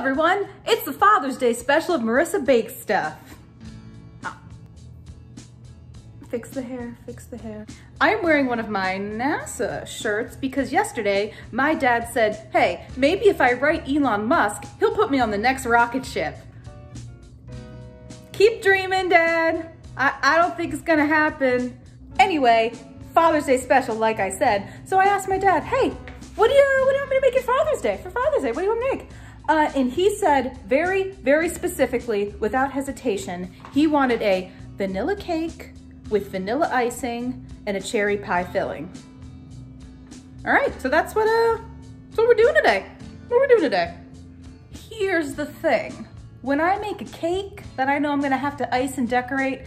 everyone, it's the Father's Day special of Marisa Bakes Stuff. Oh. Fix the hair, fix the hair. I'm wearing one of my NASA shirts because yesterday my dad said, hey, maybe if I write Elon Musk, he'll put me on the next rocket ship. Keep dreaming, Dad. I don't think it's gonna happen. Anyway, Father's Day special, like I said. So I asked my dad, hey, what do you want me to make for Father's Day? For Father's Day, what do you want me to make? And he said very, very specifically, without hesitation, he wanted a vanilla cake with vanilla icing and a cherry pie filling. All right, so that's what we're doing today. What we're doing today. Here's the thing. When I make a cake that I know I'm gonna have to ice and decorate,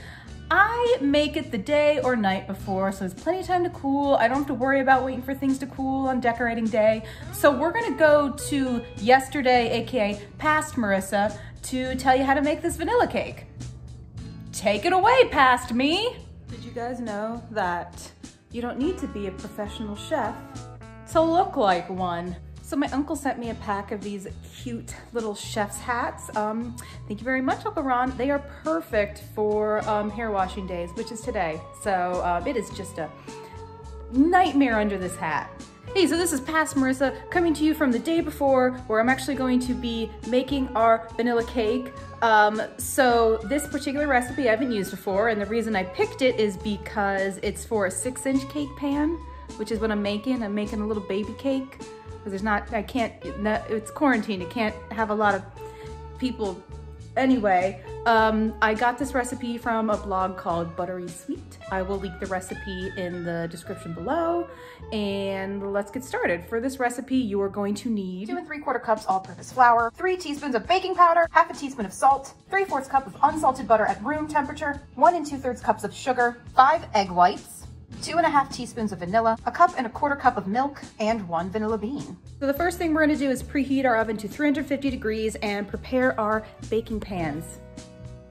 I make it the day or night before, so there's plenty of time to cool. I don't have to worry about waiting for things to cool on decorating day. So we're gonna go to yesterday, AKA past Marisa, to tell you how to make this vanilla cake. Take it away, past me. Did you guys know that you don't need to be a professional chef to look like one? So my uncle sent me a pack of these cute little chef's hats. Thank you very much, Uncle Ron. They are perfect for hair washing days, which is today. So it is just a nightmare under this hat. Hey, so this is past Marisa coming to you from the day before where I'm actually going to be making our vanilla cake. So this particular recipe I haven't used before, and the reason I picked it is because it's for a 6-inch cake pan, which is what I'm making. I'm making a little baby cake. There's not, I can't, it's quarantine. You can't have a lot of people. Anyway, I got this recipe from a blog called Buttery Sweet. I will link the recipe in the description below. And let's get started. For this recipe, you are going to need 2 3/4 cups all-purpose flour, 3 teaspoons of baking powder, 1/2 teaspoon of salt, 3/4 cup of unsalted butter at room temperature, 1 2/3 cups of sugar, 5 egg whites, 2 1/2 teaspoons of vanilla, 1 1/4 cup of milk, and 1 vanilla bean. So the first thing we're gonna do is preheat our oven to 350 degrees and prepare our baking pans.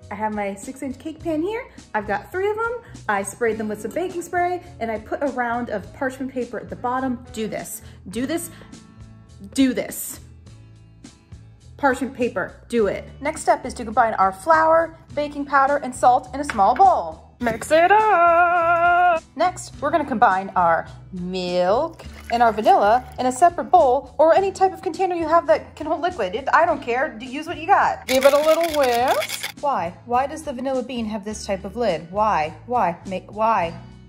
I have my 6-inch cake pan here. I've got 3 of them. I sprayed them with some baking spray and I put a round of parchment paper at the bottom. Do this, do this, do this. Parchment paper, do it. Next step is to combine our flour, baking powder, and salt in a small bowl. Mix it up! Next, we're gonna combine our milk and our vanilla in a separate bowl or any type of container you have that can hold liquid. I don't care, use what you got. Give it a little whisk. Why? Why does the vanilla bean have this type of lid? Why? Why?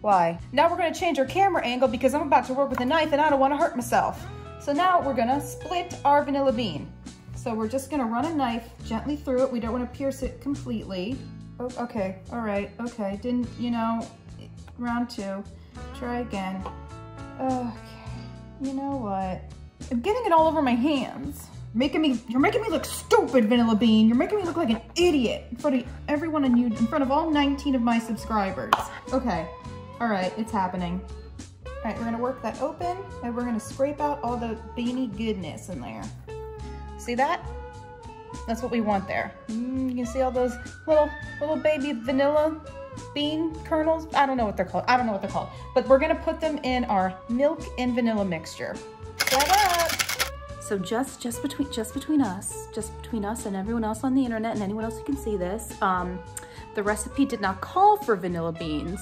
Why? Now we're gonna change our camera angle because I'm about to work with a knife and I don't wanna hurt myself. So now we're gonna split our vanilla bean. So we're just gonna run a knife gently through it. We don't wanna pierce it completely. Oh, okay, all right, okay. Didn't, you know, round 2. Try again. Okay, you know what? I'm getting it all over my hands. You're making me look stupid, Vanilla Bean. You're making me look like an idiot in front of everyone on YouTube, in front of all 19 of my subscribers. Okay, all right, it's happening. All right, we're gonna work that open and we're gonna scrape out all the beany goodness in there. See that? That's what we want there. You can see all those little baby vanilla bean kernels. I don't know what they're called. But we're gonna put them in our milk and vanilla mixture. Shut up. So just between us and everyone else on the internet and anyone else who can see this, the recipe did not call for vanilla beans.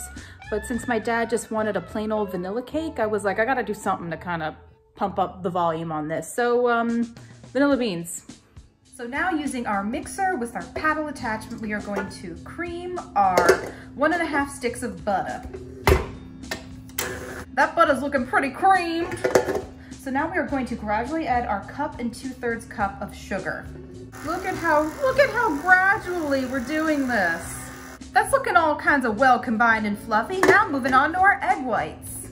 But since my dad just wanted a plain old vanilla cake, I was like, I gotta do something to kind of pump up the volume on this. So vanilla beans. So now using our mixer with our paddle attachment, we are going to cream our 1 1/2 sticks of butter. That butter's looking pretty creamed. So now we are going to gradually add our 1 2/3 cup of sugar. Look at how gradually we're doing this. That's looking all kinds of well combined and fluffy. Now moving on to our egg whites.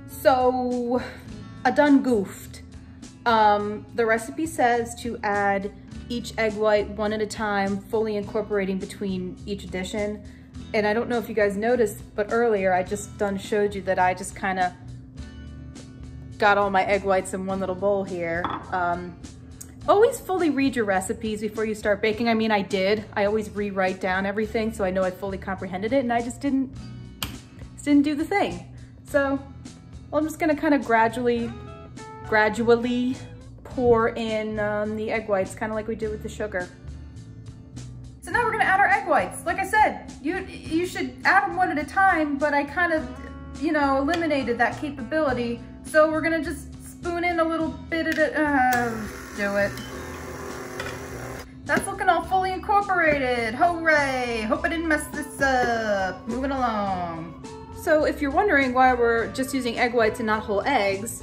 So I done goofed. The recipe says to add each egg white 1 at a time, fully incorporating between each addition. And I don't know if you guys noticed, but earlier I just showed you that I just kind of got all my egg whites in one little bowl here. Always fully read your recipes before you start baking. I mean, I did. I always rewrite down everything so I know I fully comprehended it, and I just didn't do the thing. So I'm just gonna kind of gradually pour in the egg whites, kind of like we did with the sugar. So now we're gonna add our egg whites. Like I said, you should add them one at a time, but I kind of, you know, eliminated that capability. So we're gonna just spoon in a little bit of it. Do it. That's looking all fully incorporated. Hooray! Hope I didn't mess this up. Moving along. So if you're wondering why we're just using egg whites and not whole eggs,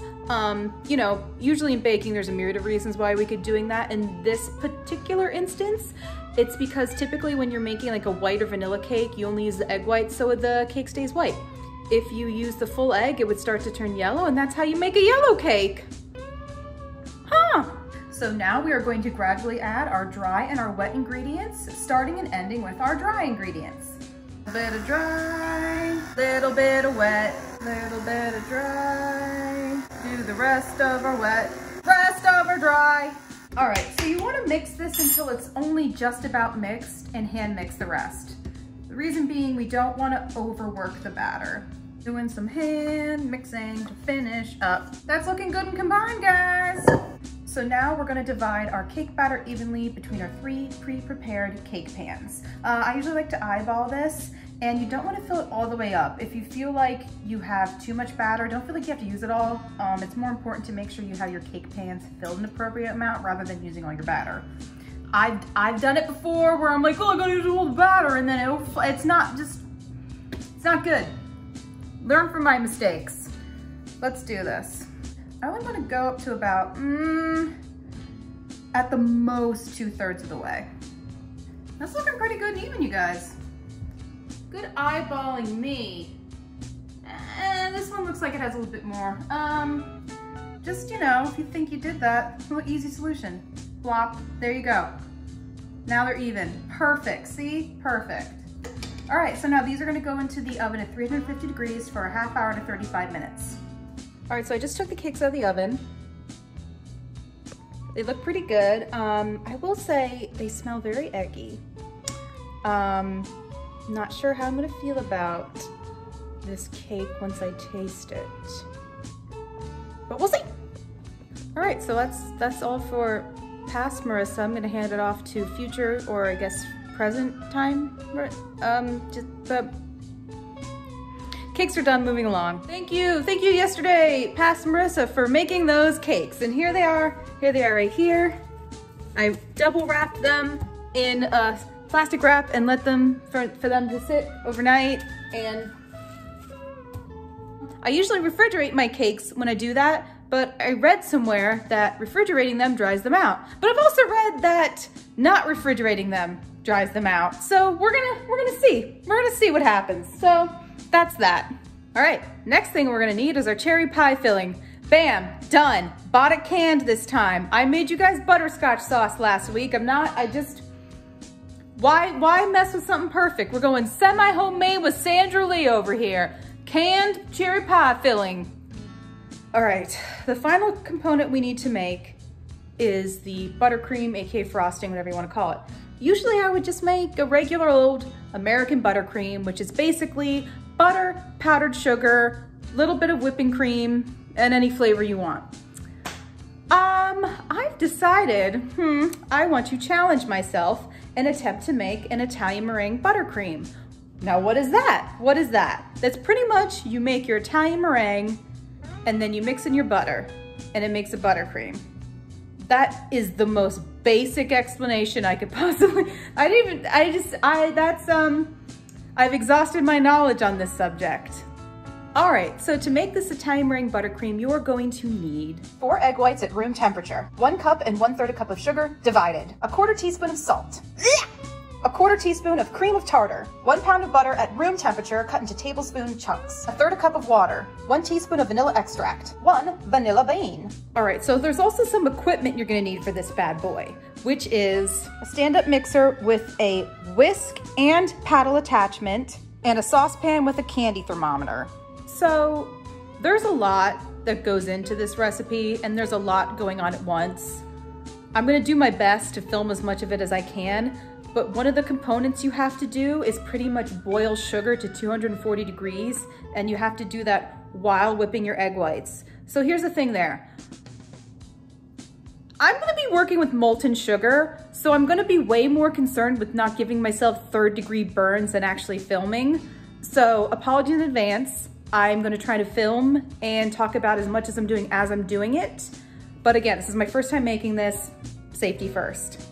you know, usually in baking there's a myriad of reasons why we could be doing that. In this particular instance, it's because typically when you're making like a white or vanilla cake, you only use the egg white so the cake stays white. If you use the full egg, it would start to turn yellow, and that's how you make a yellow cake. Huh. So now we are going to gradually add our dry and our wet ingredients, starting and ending with our dry ingredients. A bit of dry, little bit of wet, little bit of dry. Do the rest of our wet, rest of our dry. All right, so you want to mix this until it's only just about mixed and hand mix the rest. The reason being we don't want to overwork the batter. Doing some hand mixing to finish up. That's looking good and combined, guys. So now we're gonna divide our cake batter evenly between our 3 pre-prepared cake pans. I usually like to eyeball this, and you don't wanna fill it all the way up. If you feel like you have too much batter, don't feel like you have to use it all. It's more important to make sure you have your cake pans filled an appropriate amount rather than using all your batter. I've done it before where I'm like, oh, I gotta use all the batter, and then it's not good. Learn from my mistakes. Let's do this. I only want to go up to about, at the most 2/3 of the way. That's looking pretty good and even, you guys. Good eyeballing me. This one looks like it has a little bit more. Just, you know, if you think you did that, a little easy solution. Blop, there you go. Now they're even. Perfect, see? Perfect. All right, so now these are gonna go into the oven at 350 degrees for a half hour to 35 minutes. All right, so I just took the cakes out of the oven. They look pretty good. I will say they smell very eggy. Not sure how I'm gonna feel about this cake once I taste it, but we'll see. All right, so that's all for past Marisa. I'm gonna hand it off to future, or I guess present time. Just the cakes are done, moving along. Thank you yesterday, past Marisa, for making those cakes. And here they are right here. I double wrapped them in a plastic wrap and let them, for them to sit overnight. And I usually refrigerate my cakes when I do that, but I read somewhere that refrigerating them dries them out. But I've also read that not refrigerating them dries them out. So we're gonna see what happens. So that's that. All right, next thing we're gonna need is our cherry pie filling. Bam, done. Bought it canned this time. I made you guys butterscotch sauce last week. Why mess with something perfect? We're going semi-homemade with Sandra Lee over here. Canned cherry pie filling. All right, the final component we need to make is the buttercream, aka frosting, whatever you wanna call it. Usually I would just make a regular old American buttercream, which is basically butter, powdered sugar, little bit of whipping cream, and any flavor you want. I've decided, I want to challenge myself and attempt to make an Italian meringue buttercream. Now what is that? What is that? That's pretty much you make your Italian meringue and then you mix in your butter and it makes a buttercream. That is the most basic explanation I could possibly, I've exhausted my knowledge on this subject. All right, so to make this Italian meringue buttercream, you're going to need 4 egg whites at room temperature, 1 cup and 1/3 cup of sugar divided, 1/4 teaspoon of salt, 1/4 teaspoon of cream of tartar, 1 pound of butter at room temperature cut into tablespoon chunks, 1/3 cup of water, 1 teaspoon of vanilla extract, 1 vanilla bean. All right, so there's also some equipment you're gonna need for this bad boy, which is a stand-up mixer with a whisk and paddle attachment and a saucepan with a candy thermometer. So there's a lot that goes into this recipe and there's a lot going on at once. I'm gonna do my best to film as much of it as I can, but one of the components you have to do is pretty much boil sugar to 240 degrees, and you have to do that while whipping your egg whites. So here's the thing there. I'm gonna be working with molten sugar, so I'm gonna be way more concerned with not giving myself third-degree burns than actually filming. So apologies in advance. I'm gonna try to film and talk about as much as I'm doing it. But again, this is my first time making this. Safety first.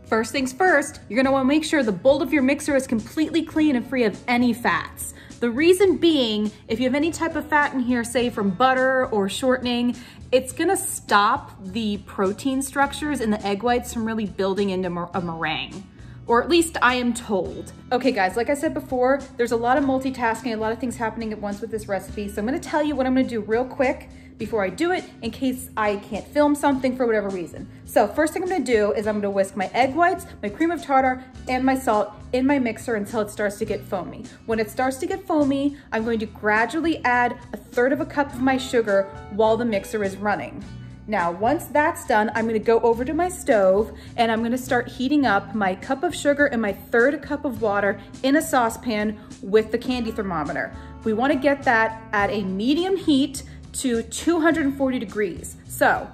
First things first, you're gonna wanna make sure the bowl of your mixer is completely clean and free of any fats. The reason being, if you have any type of fat in here, say from butter or shortening, it's gonna stop the protein structures in the egg whites from really building into a meringue. Or at least I am told. Okay guys, like I said before, there's a lot of multitasking, a lot of things happening at once with this recipe. So I'm gonna tell you what I'm gonna do real quick before I do it in case I can't film something for whatever reason. So first thing I'm gonna do is I'm gonna whisk my egg whites, my cream of tartar, and my salt in my mixer until it starts to get foamy. When it starts to get foamy, I'm going to gradually add 1/3 cup of my sugar while the mixer is running. Now, once that's done, I'm gonna go over to my stove and I'm gonna start heating up my cup of sugar and my 1/3 cup of water in a saucepan with the candy thermometer. We wanna get that at a medium heat to 240 degrees. So,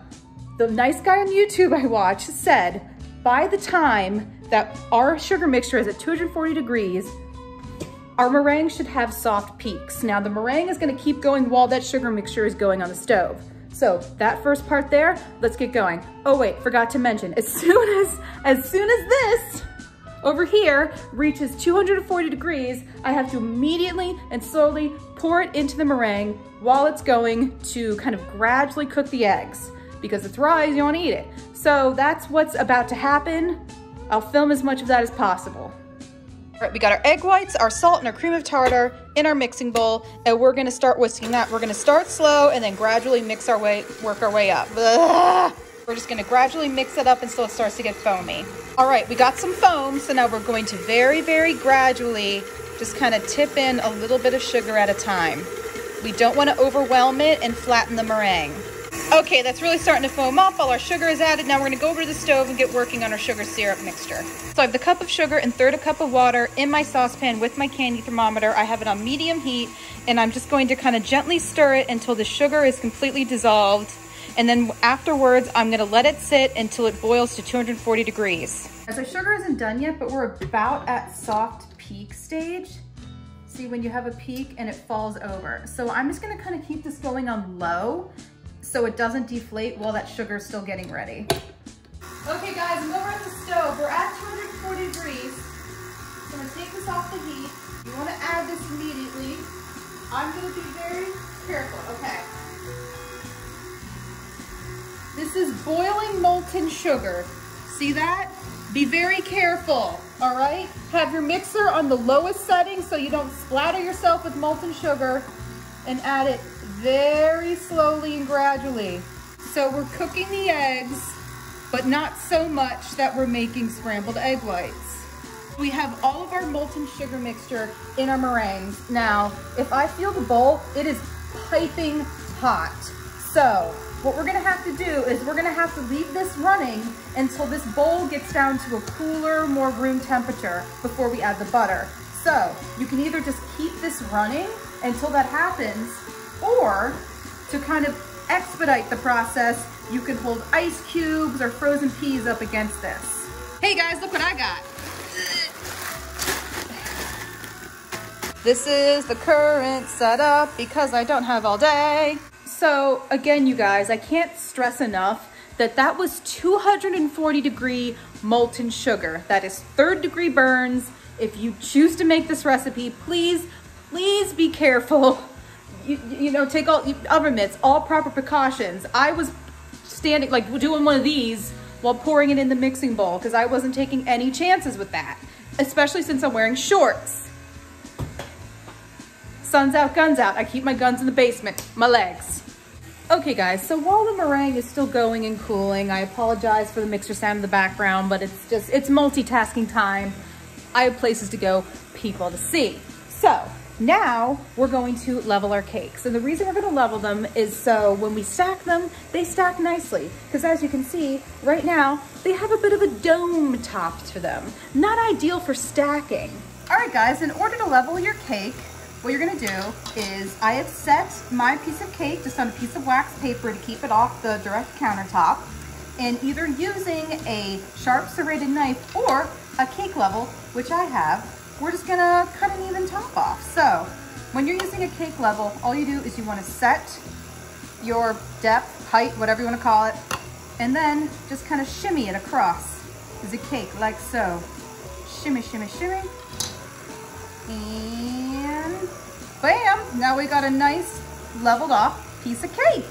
the nice guy on YouTube I watched said, by the time that our sugar mixture is at 240 degrees, our meringue should have soft peaks. Now, the meringue is gonna keep going while that sugar mixture is going on the stove. So that first part there, let's get going. Oh wait, forgot to mention, as soon as this over here reaches 240 degrees, I have to immediately and slowly pour it into the meringue while it's going to kind of gradually cook the eggs, because it's raw, you don't want to eat it. So that's what's about to happen. I'll film as much of that as possible. All right, we got our egg whites, our salt, and our cream of tartar in our mixing bowl, and we're gonna start whisking that. We're gonna start slow and then gradually work our way up. Ugh. We're just gonna gradually mix it up until it starts to get foamy. All right, we got some foam, so now we're going to very, very gradually just kind of tip in a little bit of sugar at a time. We don't wanna overwhelm it and flatten the meringue. Okay, that's really starting to foam up. All our sugar is added. Now we're gonna go over to the stove and get working on our sugar syrup mixture. So I have the cup of sugar and 1/3 cup of water in my saucepan with my candy thermometer. I have it on medium heat, and I'm just going to kind of gently stir it until the sugar is completely dissolved. And then afterwards, I'm gonna let it sit until it boils to 240 degrees. So sugar isn't done yet, but we're about at soft peak stage. See when you have a peak and it falls over. So I'm just gonna kind of keep this going on low so it doesn't deflate while that sugar is still getting ready. Okay guys, I'm over at the stove. We're at 240 degrees. So I'm gonna take this off the heat. You wanna add this immediately. I'm gonna be very careful, okay. This is boiling molten sugar. See that? Be very careful, all right? Have your mixer on the lowest setting so you don't splatter yourself with molten sugar, and add it very slowly and gradually. So we're cooking the eggs, but not so much that we're making scrambled egg whites. We have all of our molten sugar mixture in our meringues. Now, if I feel the bowl, it is piping hot. So what we're gonna have to do is we're gonna have to leave this running until this bowl gets down to a cooler, more room temperature before we add the butter. So you can either just keep this running until that happens, or to kind of expedite the process, you can hold ice cubes or frozen peas up against this. Hey guys, look what I got. This is the current setup because I don't have all day. So again, you guys, I can't stress enough that that was 240 degree molten sugar. That is 3rd degree burns. If you choose to make this recipe, please be careful. You know, take all oven mitts, all proper precautions. I was standing, like doing one of these while pouring it in the mixing bowl because I wasn't taking any chances with that, especially since I'm wearing shorts. Sun's out, guns out. I keep my guns in the basement, my legs. Okay guys, so while the meringue is still going and cooling, I apologize for the mixer sound in the background, but it's multitasking time. I have places to go, people to see. So now we're going to level our cakes. And the reason we're gonna level them is so when we stack them, they stack nicely. Because as you can see, right now, they have a bit of a dome top to them. Not ideal for stacking. All right guys, in order to level your cake, what you're gonna do is I have set my piece of cake just on a piece of wax paper to keep it off the direct countertop. and either using a sharp serrated knife or a cake level, which I have, we're just gonna cut an even top off. So when you're using a cake level, all you do is you wanna set your depth, height, whatever you wanna call it, and then just kind of shimmy it across the cake like so. Shimmy, shimmy, shimmy. And bam, now we got a nice leveled off piece of cake.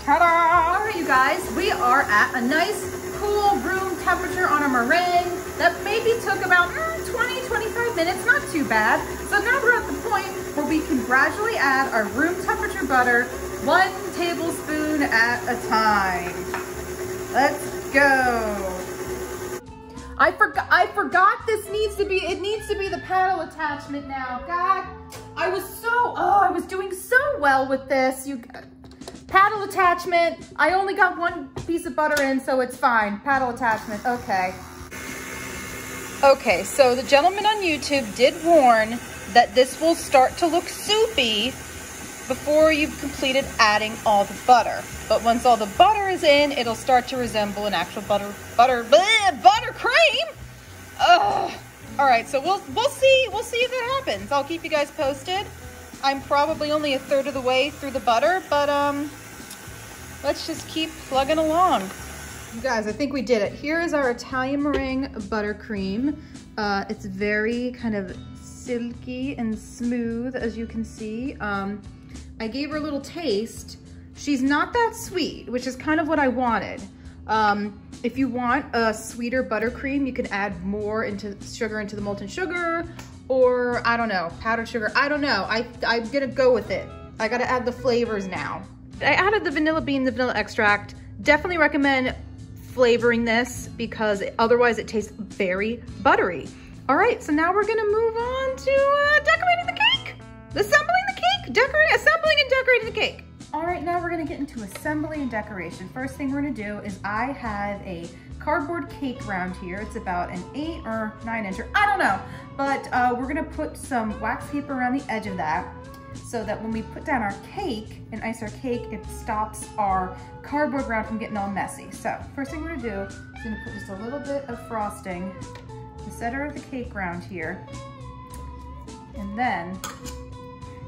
Ta-da! All right, you guys, we are at a nice cool room temperature on a meringue that maybe took about 20, 25 minutes, not too bad. So now we're at the point where we can gradually add our room temperature butter, 1 tablespoon at a time. Let's go. I forgot this needs to be, it needs to be the paddle attachment now. God, I was doing so well with this. Paddle attachment. I only got 1 piece of butter in, so it's fine. Paddle attachment, okay. Okay, so the gentleman on YouTube did warn that this will start to look soupy before you've completed adding all the butter. But once all the butter is in, it'll start to resemble an actual buttercream. Ugh. All right, so we'll see if that happens. I'll keep you guys posted. I'm probably only a third of the way through the butter, but let's just keep plugging along. You guys, I think we did it. Here is our Italian meringue buttercream. It's very kind of silky and smooth, as you can see. I gave her a little taste. She's not that sweet, which is kind of what I wanted. If you want a sweeter buttercream, you can add more sugar into the molten sugar, or I don't know, powdered sugar. I don't know. I'm gonna go with it. I gotta add the flavors now. I added the vanilla bean, the vanilla extract. Definitely recommend flavoring this because otherwise it tastes very buttery. All right, so now we're gonna move on to decorating the cake. Assembling the cake, assembling and decorating the cake. All right, now we're gonna get into assembly and decoration. First thing we're gonna do is I have a cardboard cake round here. It's about an 8 or 9 incher, I don't know. But we're gonna put some wax paper around the edge of that so that when we put down our cake and ice our cake, it stops our cardboard round from getting all messy. So first thing we're gonna do is gonna put just a little bit of frosting in the center of the cake round here. And then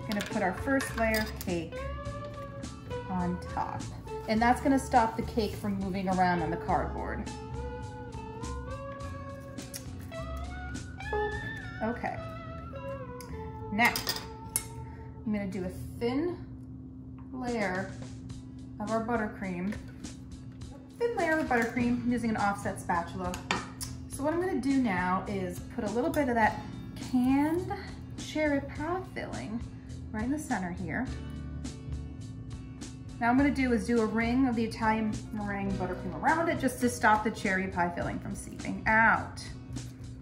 gonna put our first layer of cake on top. And that's gonna stop the cake from moving around on the cardboard. Okay. Now, I'm gonna do a thin layer of our buttercream. Thin layer of buttercream. I'm using an offset spatula. So what I'm gonna do now is put a little bit of that canned cherry pie filling right in the center here. Now I'm gonna do a ring of the Italian meringue buttercream around it just to stop the cherry pie filling from seeping out.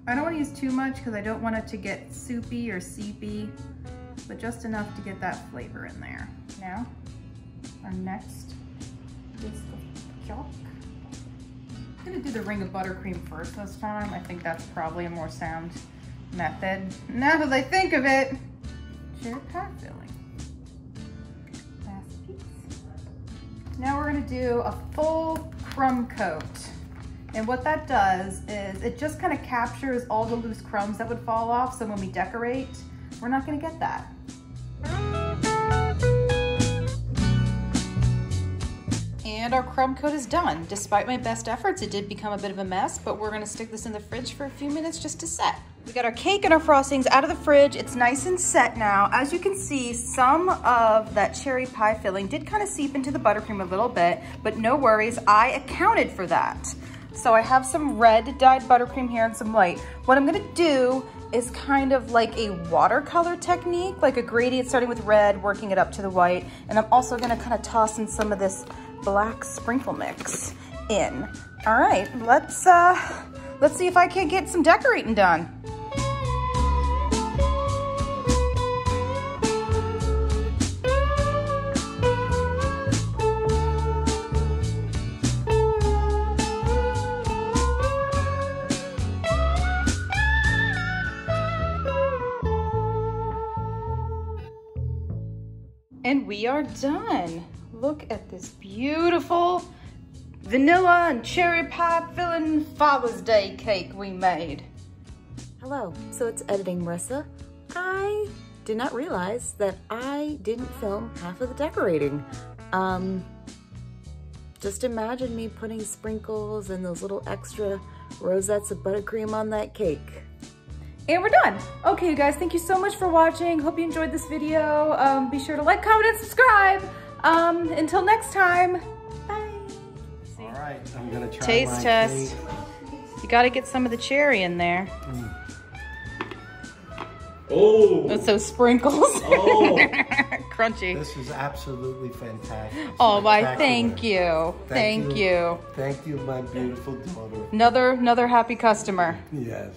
I don't wanna use too much because I don't want it to get soupy or seepy, but just enough to get that flavor in there. Now, our next is the chalk. I'm gonna do the ring of buttercream first this time. I think that's probably a more sound method. Now that I think of it, cherry pie filling. Last piece. Now we're gonna do a full crumb coat. And what that does is it just kind of captures all the loose crumbs that would fall off. So when we decorate, we're not gonna get that. And our crumb coat is done. Despite my best efforts, it did become a bit of a mess, but we're gonna stick this in the fridge for a few minutes just to set. We got our cake and our frostings out of the fridge. It's nice and set now. As you can see, some of that cherry pie filling did kind of seep into the buttercream a little bit, but no worries, I accounted for that. So I have some red dyed buttercream here and some white. What I'm gonna do is kind of like a watercolor technique, like a gradient starting with red, working it up to the white. And I'm also gonna kind of toss in some of this black sprinkle mix in. All right, let's see if I can't get some decorating done. And we are done. Look at this beautiful vanilla and cherry pie filling Father's Day cake we made. Hello, so it's editing Marissa. I did not realize that I didn't film half of the decorating. Just imagine me putting sprinkles and those little extra rosettes of buttercream on that cake. And we're done. Okay, you guys, thank you so much for watching. Hope you enjoyed this video. Be sure to like, comment, and subscribe. Until next time, bye. All right, I'm gonna try Taste my test. cake. You gotta get some of the cherry in there. Oh! With those sprinkles. Oh! Crunchy. This is absolutely fantastic. Oh, why, Spectacular. thank you. Thank you. Thank you, my beautiful daughter. Another happy customer. Yes.